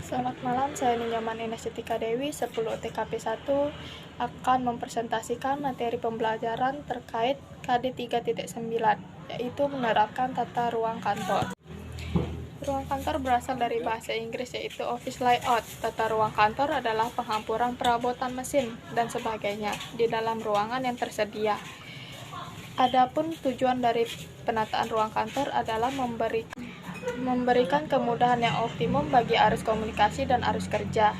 Selamat malam, saya Ninyaman Ines Dewi, 10 TKP 1 akan mempresentasikan materi pembelajaran terkait KD 3.9, yaitu menerapkan tata ruang kantor. Ruang kantor berasal dari bahasa Inggris yaitu office layout. Tata ruang kantor adalah penghampuran perabotan mesin dan sebagainya di dalam ruangan yang tersedia. Adapun tujuan dari penataan ruang kantor adalah memberikan kemudahan yang optimum bagi arus komunikasi dan arus kerja,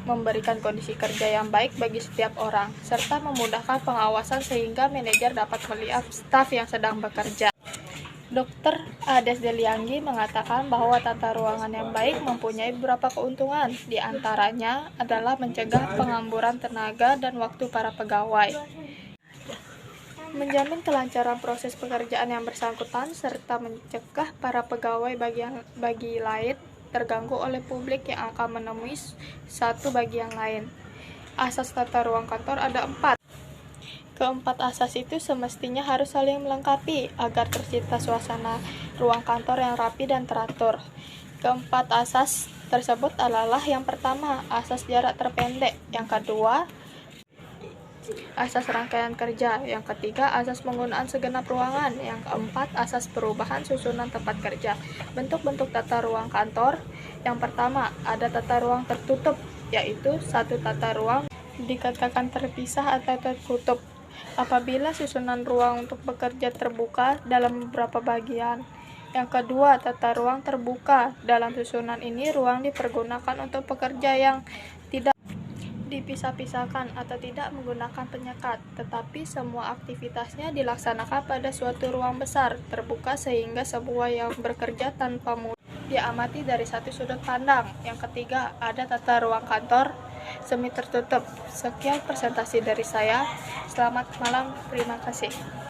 memberikan kondisi kerja yang baik bagi setiap orang, serta memudahkan pengawasan sehingga manajer dapat melihat staf yang sedang bekerja. Dr. Ades Delianggi mengatakan bahwa tata ruangan yang baik mempunyai beberapa keuntungan, di antaranya adalah mencegah penghamburan tenaga dan waktu para pegawai, menjamin kelancaran proses pekerjaan yang bersangkutan, serta mencegah para pegawai bagi lain terganggu oleh publik yang akan menemui satu bagian lain. Asas tata ruang kantor ada 4. Keempat asas itu semestinya harus saling melengkapi agar tercipta suasana ruang kantor yang rapi dan teratur. Keempat asas tersebut adalah yang pertama, asas jarak terpendek, yang kedua, asas rangkaian kerja, yang ketiga, asas penggunaan segenap ruangan, yang keempat, asas perubahan susunan tempat kerja. Bentuk-bentuk tata ruang kantor, yang pertama, ada tata ruang tertutup, yaitu satu tata ruang dikatakan terpisah atau tertutup apabila susunan ruang untuk bekerja terbuka dalam beberapa bagian. Yang kedua, tata ruang terbuka. Dalam susunan ini, ruang dipergunakan untuk pekerja yang tidak dipisah-pisahkan atau tidak menggunakan penyekat, tetapi semua aktivitasnya dilaksanakan pada suatu ruang besar, terbuka sehingga semua yang bekerja tanpa mudah diamati dari satu sudut pandang. Yang ketiga, ada tata ruang kantor semi tertutup. Sekian presentasi dari saya. Selamat malam, terima kasih.